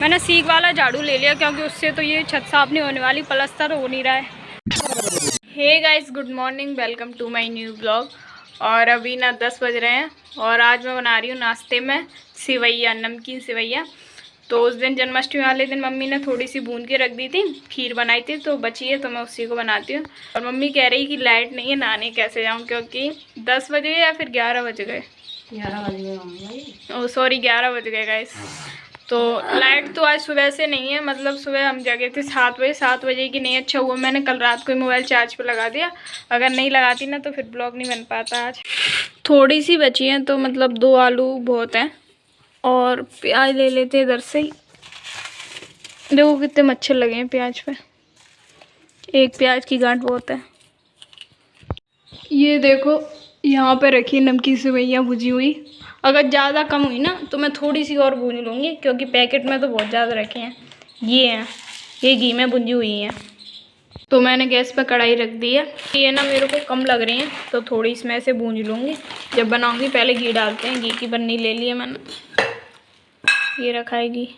मैंने सीख वाला झाड़ू ले लिया क्योंकि उससे तो ये छत साफ नहीं होने वाली, प्लस्तर हो नहीं रहा है। Hey guys, good morning, welcome to my new blog. और अभी ना 10 बज रहे हैं और आज मैं बना रही हूँ नाश्ते में सेवैया, नमकीन सेवैया। तो उस दिन जन्माष्टमी वाले दिन मम्मी ने थोड़ी सी भून के रख दी थी, खीर बनाई थी तो बची है, तो मैं उसी को बनाती हूँ। और मम्मी कह रही कि लाइट नहीं है, नहाने कैसे जाऊँ, क्योंकि 10 बज गए या फिर 11 बज गए, 11 बज गए। ओ सॉरी 11 बज गए गाइस। तो लाइट तो आज सुबह से नहीं है, मतलब सुबह हम जगे थे 7 बजे की नहीं। अच्छा हुआ मैंने कल रात को ही मोबाइल चार्ज पे लगा दिया, अगर नहीं लगाती ना तो फिर ब्लॉग नहीं बन पाता। आज थोड़ी सी बची है तो मतलब 2 आलू बहुत हैं। और प्याज ले लेते हैं इधर से ही। देखो कितने मच्छर लगे हैं प्याज पे, एक प्याज की गांठ बहुत है। ये देखो यहाँ पे रखी नमकीन सेवैयाँ भुजी हुई। अगर ज़्यादा कम हुई ना तो मैं थोड़ी सी और भून लूँगी, क्योंकि पैकेट में तो बहुत ज़्यादा रखे हैं। ये हैं, ये घी में भुजी हुई हैं। तो मैंने गैस पर कढ़ाई रख दी है। ये ना मेरे को कम लग रही हैं तो थोड़ी इसमें से भून लूँगी। जब बनाऊँगी पहले घी डालते हैं। घी की बन्नी ले ली है मैंने, ये रखा है घी।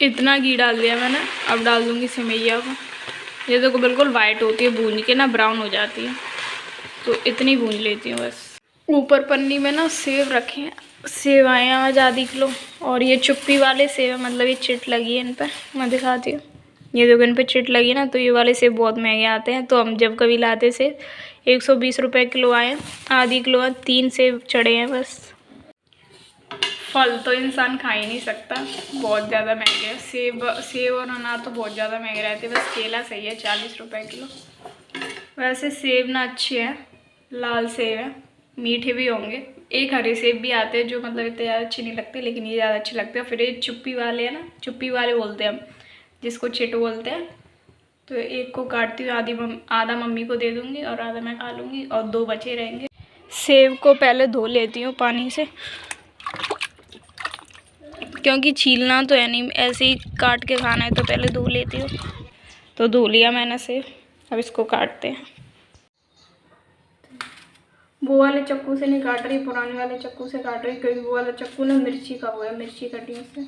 इतना घी डाल दिया मैंने। अब डाल दूँगी सेवैया को। ये देखो बिल्कुल वाइट होती है, भून के ना ब्राउन हो जाती है, तो इतनी भून लेती हूँ बस। ऊपर पन्नी में ना सेव रखे हैं, सेव आए हैं आज आधी किलो। और ये चुप्पी वाले सेव, मतलब ये चिट लगी है इन पर, मैं दिखाती हूँ। ये देखो इन पर चिट लगी ना, तो ये वाले सेव बहुत महंगे आते हैं। तो हम जब कभी लाते सेव 120 रुपये किलो आए हैं, आधी किलो है, 3 सेव चढ़े हैं बस। फल तो इंसान खा ही नहीं सकता, बहुत ज़्यादा महंगे हैं। सेब और अनार तो बहुत ज़्यादा महंगे रहते हैं, बस केला सही है 40 रुपये किलो। वैसे सेब ना अच्छे हैं, लाल सेब है, मीठे भी होंगे। एक हरे सेब भी आते हैं जो मतलब इतने ज़्यादा अच्छे नहीं लगते, लेकिन ये ज़्यादा अच्छे लगते हैं। फिर ये चुप्पी वाले हैं ना, चुप्पी वाले बोलते हैं हम, जिसको चिट बोलते हैं। तो एक को काटती हूँ, आधा मम्मी को दे दूँगी और आधा मैं खा लूँगी, और 2 बचे रहेंगे। सेब को पहले धो लेती हूँ पानी से, क्योंकि छीलना तो है नहीं, ऐसे ही काट के खाना है, तो पहले धो लेती हूँ। तो धो लिया मैंने सेब, अब इसको काटते हैं। वो वाले चक्कू से नहीं काट रही, पुराने वाले चक्कू से काट रही, क्योंकि वो वाला चक्कू ना मिर्ची का हुआ है, मिर्ची कटी उससे।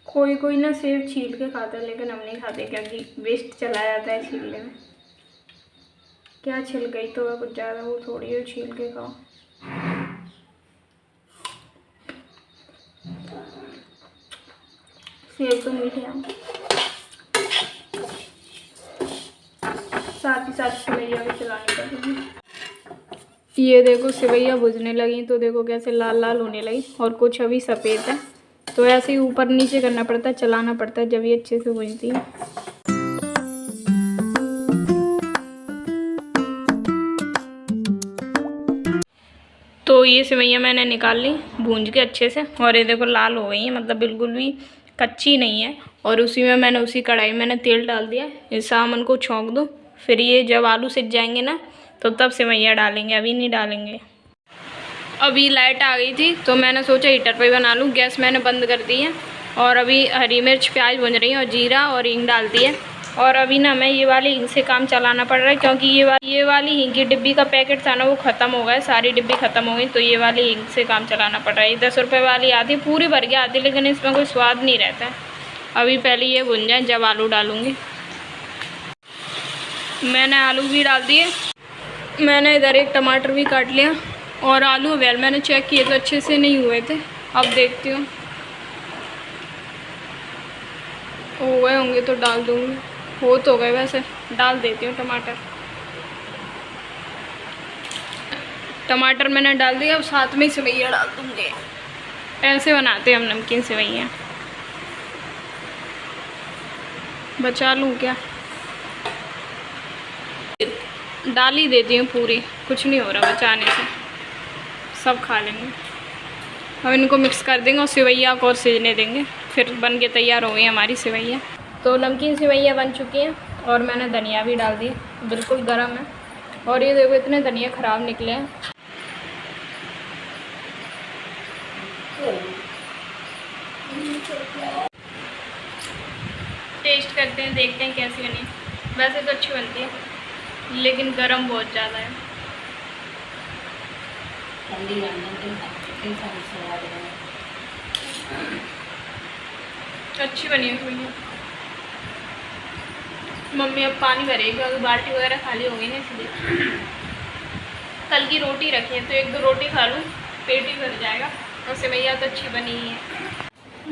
कोई कोई ना सेब छील के खाता है, लेकिन हम नहीं खाते, क्योंकि वेस्ट चला जाता है छीलने में। क्या छिल गई तो है कुछ ज़्यादा, वो थोड़ी है छील के खाओ। सेब तो मीठे हैं, साथ ही साथ सेवैया भी चलानी पड़ेगी। ये देखो सेवैया भुजने लगी, तो देखो कैसे लाल लाल होने लगी, और कुछ अभी सफ़ेद है। तो ऐसे ही ऊपर नीचे करना पड़ता है, चलाना पड़ता है, जब ये अच्छे से भुजती है। तो ये सेवैया मैंने निकाल ली भूंज के अच्छे से, और ये देखो लाल हो गई है, मतलब बिल्कुल भी कच्ची नहीं है। और उसी में मैंने उसी कढ़ाई में तेल डाल दिया। इस सामान को छौंक दो, फिर ये जब आलू सिज जाएंगे ना तो तब सेवैया डालेंगे, अभी नहीं डालेंगे। अभी लाइट आ गई थी तो मैंने सोचा हीटर पे बना लूँ। गैस मैंने बंद कर दी है, और अभी हरी मिर्च प्याज भून रही है, और जीरा और हींग डाल दी है। और अभी ना मैं ये वाली हींग से काम चलाना पड़ रहा है, क्योंकि ये वाली हींग की डिब्बी का पैकेट था ना, वो ख़त्म हो गया, सारी डिब्बी ख़त्म हो गई। तो ये वाली हींग से काम चलाना पड़ रहा है। 10 रुपये वाली आती, पूरी भर के आती, लेकिन इसमें कोई स्वाद नहीं रहता है। अभी पहले ये भुन जाए, जब आलू डालूँगी। मैंने आलू भी डाल दिए। मैंने इधर एक टमाटर भी काट लिया, और आलू वेल मैंने चेक किए तो अच्छे से नहीं हुए थे। अब देखती हूँ हो गए होंगे तो डाल दूँगी, हो तो गए वैसे, डाल देती हूँ टमाटर मैंने डाल दिया। अब साथ में सेवैया डाल दूँगी। ऐसे बनाते हैं हम नमकीन सेवैया। बचा लूँ क्या, डाल ही देती हूँ पूरी, कुछ नहीं हो रहा बचाने से, सब खा लेंगे। अब इनको मिक्स कर देंगे और सेवैया को और सिजने देंगे, फिर बन के तैयार हो गई हमारी सेवैया। तो नमकीन सेवैया बन चुकी हैं, और मैंने धनिया भी डाल दी, बिल्कुल गरम है। और ये देखो इतने धनिया ख़राब निकले हैं। टेस्ट करते हैं, देखते हैं कैसी बनी। वैसे तो अच्छी बनती है, लेकिन गरम बहुत ज़्यादा है। कई सारे सलाद बने। अच्छी बनी है भैया। मम्मी अब पानी भरेगी, अगर बाल्टी वगैरह खाली होगी ना इसलिए। कल की रोटी रखी है तो 1-2 रोटी खा लूँ, पेट ही भर जाएगा। और सेवैया तो अच्छी बनी ही है।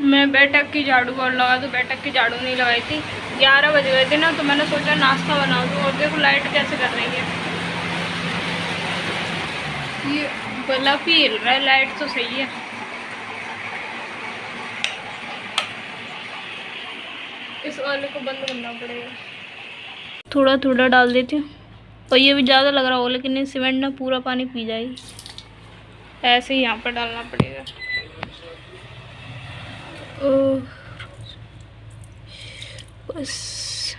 मैं बैठक की झाड़ू और लगा दूँ, बैठक की झाड़ू नहीं लगाई थी। 11 बज गए थे ना, तो मैंने सोचा नाश्ता बना दूँ। और देखो लाइट कैसे कर रही है, ये बल्ब ही हिल रहा है। लाइट तो सही है। इस वाले को बंद करना पड़ेगा। थोड़ा थोड़ा डाल देती हूँ, और ये भी ज़्यादा लग रहा हो, लेकिन ये सीमेंट ना पूरा पानी पी जाएगी। ऐसे ही यहाँ पर डालना पड़ेगा। ओह बस।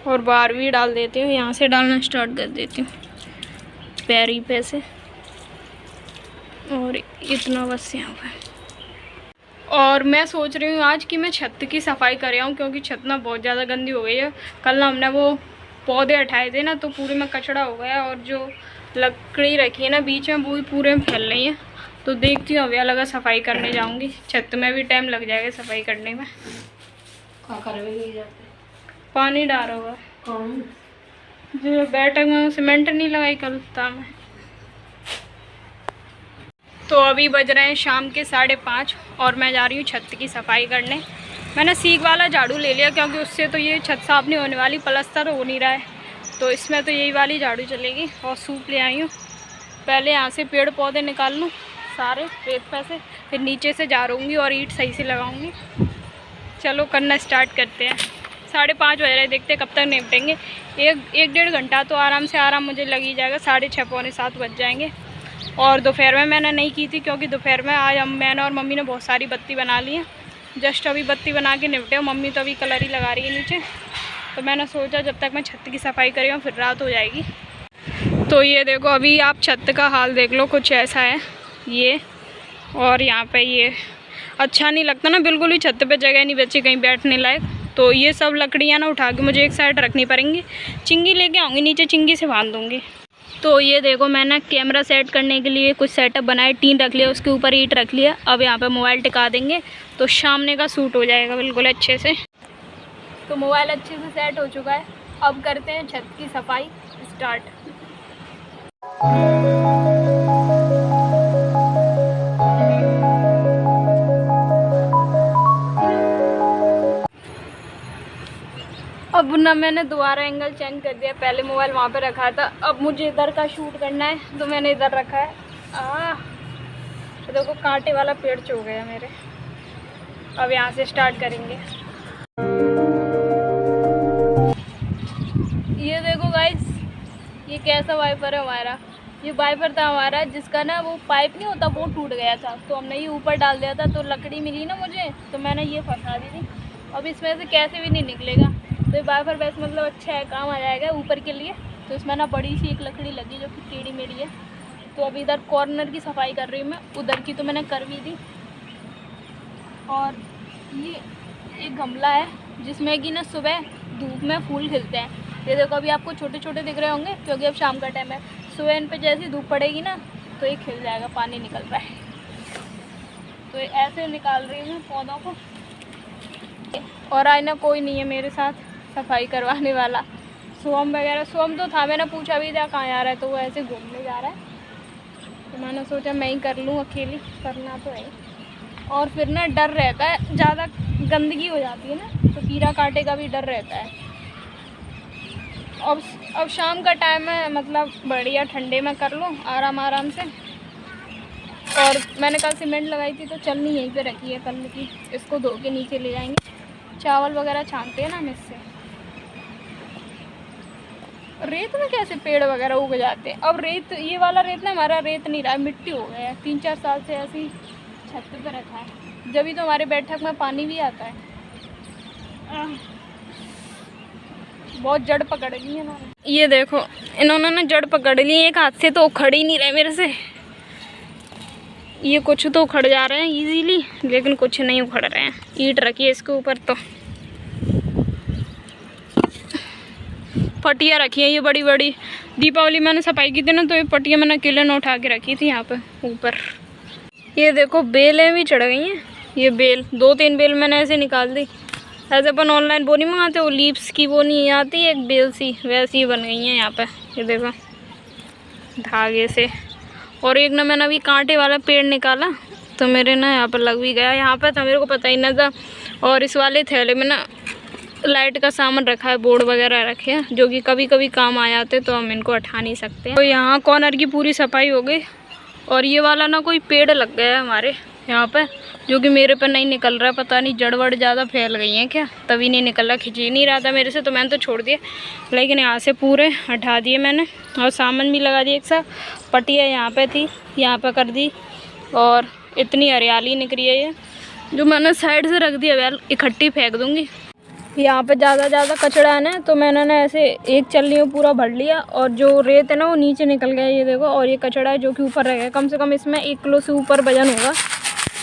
और बाहर भी डाल देती हूँ, यहाँ से डालना स्टार्ट कर देती हूँ पैरी पे से। और इतना बस यहाँ पर। और मैं सोच रही हूँ आज कि मैं छत की सफाई कर आऊँ, क्योंकि छत ना बहुत ज़्यादा गंदी हो गई है। कल ना हमने वो पौधे हटाए थे ना, तो पूरे में कचड़ा हो गया। और जो लकड़ी रखी है ना बीच में, वो भी पूरे में फैल रही है। तो देखती हूँ अभी अलग सफाई करने जाऊँगी। छत में भी टाइम लग जाएगा सफाई करने में। पानी डाल रहा होगा कौन? जो बैठक में सीमेंट नहीं लगाई कल था मैं। तो अभी बज रहे हैं शाम के 5:30 और मैं जा रही हूँ छत की सफाई करने। मैंने सीख वाला झाड़ू ले लिया, क्योंकि उससे तो ये छत साफ नहीं होने वाली, प्लस्तर हो नहीं रहा है। तो इसमें तो यही वाली झाड़ू चलेगी। और सूप ले आई हूँ। पहले यहाँ से पेड़ पौधे निकाल लूँ सारे रेत पे से, फिर नीचे से झाड़ूंगी और ईंट सही से लगाऊंगी। चलो करना स्टार्ट करते हैं। 5:30 बज रहे, देखते हैं कब तक निपटेंगे। 1-1.5 घंटा तो आराम मुझे लग ही जाएगा। 6:30 पौने 7 बज जाएंगे। और दोपहर में मैंने नहीं की थी, क्योंकि दोपहर में आज मैंने और मम्मी ने बहुत सारी बत्ती बना ली है। जस्ट अभी बत्ती बना के निपटे। मम्मी तो अभी कलर ही लगा रही है नीचे। तो मैंने सोचा जब तक मैं छत की सफाई करी हूँ फिर रात हो जाएगी। तो ये देखो, अभी आप छत का हाल देख लो, कुछ ऐसा है ये। और यहाँ पे ये अच्छा नहीं लगता ना, बिल्कुल ही छत पे जगह नहीं बची कहीं बैठने लायक। तो ये सब लकड़ियाँ ना उठा के मुझे एक साइड रखनी पड़ेंगी। चिंगी लेके आऊँगी नीचे, चिंगी से बांध दूँगी। तो ये देखो, मैंने कैमरा सेट करने के लिए कुछ सेटअप बनाए। टीन रख लिया, उसके ऊपर ईंट रख लिया। अब यहाँ पे मोबाइल टिका देंगे तो सामने का शूट हो जाएगा बिल्कुल अच्छे से। तो मोबाइल अच्छे से सेट हो चुका है। अब करते हैं छत की सफाई स्टार्ट। अब ना मैंने दोबारा एंगल चेंज कर दिया। पहले मोबाइल वहाँ पे रखा था, अब मुझे इधर का शूट करना है तो मैंने इधर रखा है। तो देखो कांटे वाला पेड़ चो गया मेरे। अब यहाँ से स्टार्ट करेंगे। ये देखो गाइस, ये कैसा वाइपर है हमारा। ये वाइपर था हमारा जिसका ना वो पाइप नहीं होता, वो टूट गया था। तो हमने ये ऊपर डाल दिया था। तो लकड़ी मिली ना मुझे, तो मैंने ये फंसा दी थी। अब इसमें से कैसे भी नहीं निकलेगा। तो ये वाइपर वैसे मतलब अच्छा है, काम आ जाएगा ऊपर के लिए। तो इसमें ना बड़ी सी एक लकड़ी लगी जो कि टेढ़ी मेढ़ी है। तो अभी इधर कॉर्नर की सफाई कर रही हूँ मैं। उधर की तो मैंने कर भी दी। और ये एक गमला है जिसमें कि ना सुबह धूप में फूल खिलते हैं। ये देखो, अभी आपको छोटे छोटे दिख रहे होंगे क्योंकि अब शाम का टाइम है। सुबह इन पे जैसी धूप पड़ेगी ना तो ये खिल जाएगा, पानी निकल रहा है। तो ऐसे निकाल रही हूँ पौधों को। और आज ना कोई नहीं है मेरे साथ सफाई करवाने वाला। सोम वगैरह, सोम तो था, मैंने पूछा भी था कहाँ जा रहा है, तो वो ऐसे घूमने जा रहा है। तो मैंने सोचा मैं ही कर लूँ, अकेली करना तो है। और फिर ना डर रहता है, ज़्यादा गंदगी हो जाती है ना, तो कीड़ा काटे का भी डर रहता है। अब शाम का टाइम है, मतलब बढ़िया ठंडे में कर लो आराम से। और मैंने कल सीमेंट लगाई थी तो चलनी यहीं पे रखी है कल की। इसको धो के नीचे ले जाएंगे। चावल वगैरह छानते हैं ना हम इससे। रेत में कैसे पेड़ वगैरह उग जाते हैं। अब रेत, ये वाला रेत ना हमारा रेत नहीं रहा, मिट्टी हो गया है। 3-4 साल से ऐसी छत पे रखा है, जब भी तो हमारे बैठक में पानी भी आता है। बहुत जड़ पकड़ ली है इन्होंने। ये देखो, इन्होंने ना जड़ पकड़ ली, एक हाथ से तो उखड़ ही नहीं रहे मेरे से। ये कुछ तो उखड़ जा रहे हैं इजीली, लेकिन कुछ नहीं उखड़ रहे हैं। ईंट रखी है इसके ऊपर, तो फटिया रखी है ये बड़ी बड़ी, दीपावली मैंने सफाई की थी ना, तो ये पट्टियाँ मैंने अकेले न उठा के रखी थी यहाँ पे ऊपर। ये देखो बेलें भी चढ़ गई हैं। ये बेल 2-3 बेल मैंने ऐसे निकाल दी। ऐसे अपन ऑनलाइन वो नहीं मंगाते, वो लीव्स की वो नहीं आती एक बेल सी, वैसी बन गई हैं यहाँ पे। ये देखो धागे से। और एक ना मैंने अभी कांटे वाला पेड़ निकाला तो मेरे ना यहाँ पर लग भी गया। यहाँ पर था, मेरे को पता ही ना था। और इस वाले थैले में ना लाइट का सामान रखा है, बोर्ड वगैरह रखे हैं जो कि कभी कभी काम आ जाते, तो हम इनको हटा नहीं सकते। तो यहाँ कॉर्नर की पूरी सफाई हो गई। और ये वाला ना कोई पेड़ लग गया है हमारे यहाँ पे, जो कि मेरे पर नहीं निकल रहा है। पता नहीं जड़ वड़ ज़्यादा फैल गई हैं क्या, तभी नहीं निकल रहा। खिंच ही नहीं रहा था मेरे से, तो मैंने तो छोड़ दिया। लेकिन यहाँ से पूरे हटा दिए मैंने, और सामान भी लगा दिया। एक साथ पट्टियाँ यहाँ पे थी, यहाँ पे कर दी। और इतनी हरियाली निकली है, ये जो मैंने साइड से रख दिया वह इकट्ठी फेंक दूँगी। यहाँ पे ज़्यादा कचरा है ना, तो मैंने ना ऐसे एक चलनी में पूरा भर लिया। और जो रेत है ना वो नीचे निकल गया, ये देखो। और ये कचरा है जो कि ऊपर रह गया, कम से कम इसमें 1 किलो से ऊपर वजन होगा।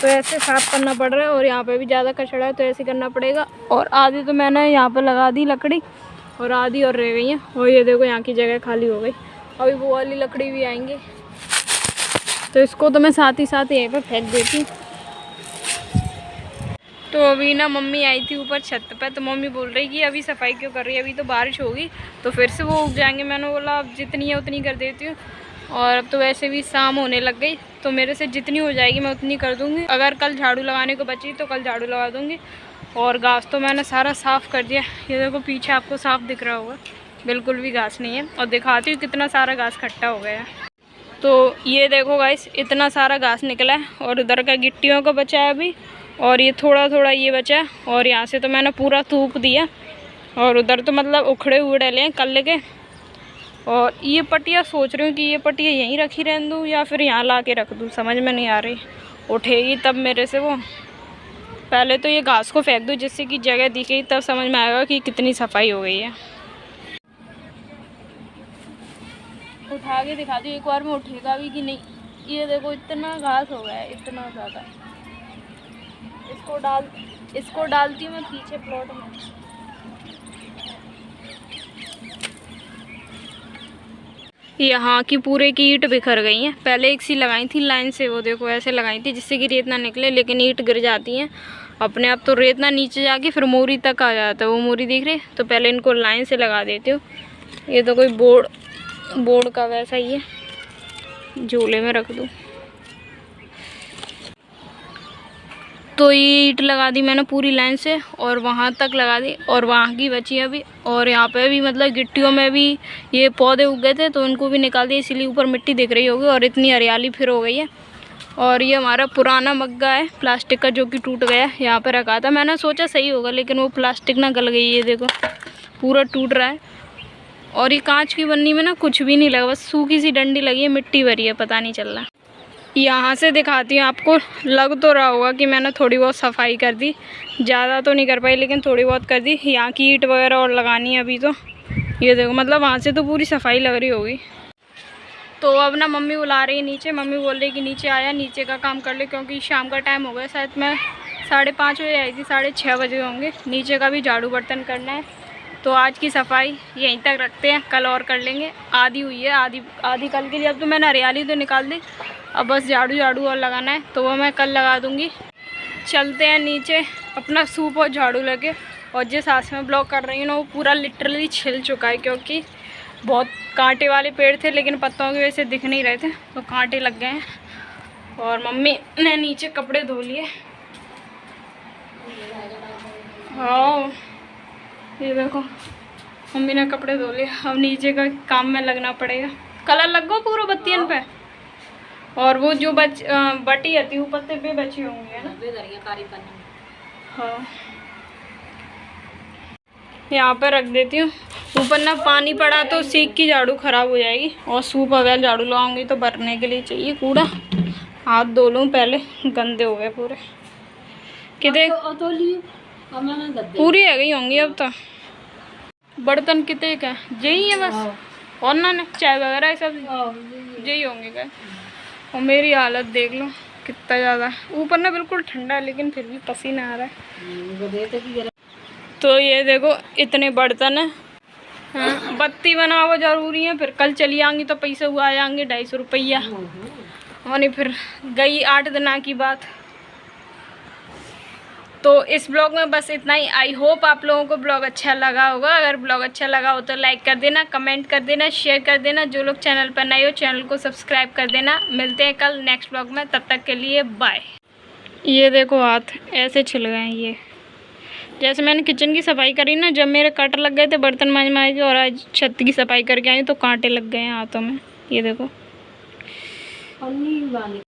तो ऐसे साफ़ करना पड़ रहा है। और यहाँ पे भी ज़्यादा कचरा है, तो ऐसे करना पड़ेगा। और आधी तो मैंने यहाँ पर लगा दी लकड़ी, और आधी और रह गई हैं। और ये देखो यहाँ की जगह खाली हो गई। अभी वो वाली लकड़ी भी आएंगे, तो इसको तो मैं साथ ही साथ यहीं पर फेंक देती हूँ। तो अभी ना मम्मी आई थी ऊपर छत पे, तो मम्मी बोल रही कि अभी सफाई क्यों कर रही है, अभी तो बारिश होगी तो फिर से वो उग जाएंगे। मैंने बोला अब जितनी है उतनी कर देती हूँ। और अब तो वैसे भी शाम होने लग गई, तो मेरे से जितनी हो जाएगी मैं उतनी कर दूँगी। अगर कल झाड़ू लगाने को बची तो कल झाड़ू लगा दूँगी। और घास तो मैंने सारा साफ़ कर दिया। ये देखो पीछे आपको साफ दिख रहा होगा, बिल्कुल भी घास नहीं है। और दिखाती हूँ कितना सारा घास इकट्ठा हो गया है। तो ये देखो गाइस, इतना सारा घास निकला है। और उधर का गिट्टियों का बचा है अभी, और ये थोड़ा ये बचा है। और यहाँ से तो मैंने पूरा थूक दिया। और उधर तो मतलब उखड़े हुए डले हैं कल के। और ये पट्टियाँ सोच रही हूँ कि ये पट्टियाँ यहीं रखी रहने दूँ या फिर यहाँ ला के रख दूँ, समझ में नहीं आ रही। उठेगी तब मेरे से वो। पहले तो ये घास को फेंक दूँ जिससे कि जगह दिखेगी, तब समझ में आएगा कि कितनी सफाई हो गई है। उठा के दिखा दूँ एक बार में उठेगा भी कि नहीं। ये देखो इतना घास हो गया है, इतना ज़्यादा। इसको डालती हूँ मैं पीछे प्लॉट में। यहाँ की पूरे की ईंट बिखर गई हैं। पहले एक सी लगाई थी लाइन से, वो देखो ऐसे लगाई थी जिससे कि रेत ना निकले, लेकिन ईंट गिर जाती हैं अपने आप। तो रेत ना नीचे जाके फिर मोरी तक आ जाता है, वो मोरी दिख रही। तो पहले इनको लाइन से लगा देती हूँ। ये तो कोई बोर्ड का वैसा ही है, झूले में रख दूँ। तो ये ईंट लगा दी मैंने पूरी लाइन से, और वहाँ तक लगा दी। और वहाँ की बची अभी। और यहाँ पे भी मतलब गिट्टियों में भी ये पौधे उग गए थे, तो उनको भी निकाल दिए, इसीलिए ऊपर मिट्टी दिख रही होगी। और इतनी हरियाली फिर हो गई है। और ये हमारा पुराना मग्गा है प्लास्टिक का, जो कि टूट गया। यहाँ पर रखा था, मैंने सोचा सही होगा, लेकिन वो प्लास्टिक ना गल गई। ये देखो पूरा टूट रहा है। और ये कांच की बन्नी में ना कुछ भी नहीं लगा, बस सूखी सी डंडी लगी है, मिट्टी भरी है, पता नहीं चल रहा। यहाँ से दिखाती हूँ आपको, लग तो रहा होगा कि मैंने थोड़ी बहुत सफाई कर दी। ज़्यादा तो नहीं कर पाई, लेकिन थोड़ी बहुत कर दी। यहाँ की ईंट वगैरह और लगानी है अभी तो। ये देखो मतलब वहाँ से तो पूरी सफाई लग रही होगी। तो अब ना मम्मी बुला रही है नीचे। मम्मी बोल रही है कि नीचे आया, नीचे का काम कर ले, क्योंकि शाम का टाइम हो गया। शायद मैं 5:30 बजे आई थी, 6:30 बजे होंगे। नीचे का भी झाड़ू बर्तन करना है। तो आज की सफाई यहीं तक रखते हैं, कल और कर लेंगे। आधी हुई है, आधी कल के लिए। अब तो मैंने हरियाली तो निकाल दी, अब बस झाड़ू और लगाना है, तो वो मैं कल लगा दूँगी। चलते हैं नीचे, अपना सूप और झाड़ू लगे। और जिस हाथ में ब्लॉक कर रही हूँ ना, वो पूरा लिटरली छिल चुका है, क्योंकि बहुत कांटे वाले पेड़ थे, लेकिन पत्तों की वजह से दिख नहीं रहे थे, तो कांटे लग गए हैं। और मम्मी ने नीचे कपड़े धो लिए। हाँ ये देखो मम्मी ने कपड़े धो लिए। अब नीचे का काम में लगना पड़ेगा। कलर लग गो पूरा बत्तियन पे। और वो जो बटी आती वो पत्ते पे बची होंगी, है ना। हाँ यहाँ पे रख देती हूँ। ऊपर ना पानी पड़ा तो सीख की झाड़ू खराब हो जाएगी। और सूप अगर झाड़ू लगाऊंगी तो भरने के लिए चाहिए कूड़ा। हाथ धो लूँ पहले, गंदे हो गए पूरे। कितने पूरी है गई होंगी अब तो। बर्तन कितने का यही है बस, और ना चाय वगैरह सब यही होंगे क्या। और मेरी हालत देख लो कितना ज़्यादा। ऊपर ना बिल्कुल ठंडा है, लेकिन फिर भी पसीना आ रहा है। तो ये देखो इतने बर्तन हैं। हाँ, बत्ती बनाओ जरूरी है, फिर कल चली आएंगी तो पैसे हुआ आ जाएंगे 250 रुपया। और नहीं फिर गई 8 दिन की बात। तो इस ब्लॉग में बस इतना ही। आई होप आप लोगों को ब्लॉग अच्छा लगा होगा। अगर ब्लॉग अच्छा लगा हो तो लाइक कर देना, कमेंट कर देना, शेयर कर देना। जो लोग चैनल पर नए हो चैनल को सब्सक्राइब कर देना। मिलते हैं कल नेक्स्ट ब्लॉग में, तब तक के लिए बाय। ये देखो हाथ ऐसे छिल गए हैं ये। जैसे मैंने किचन की सफाई करी ना, जब मेरे कट लग गए थे बर्तन मांज के, और आज छत की सफाई करके आई तो कांटे लग गए हैं हाथों में। ये देखो।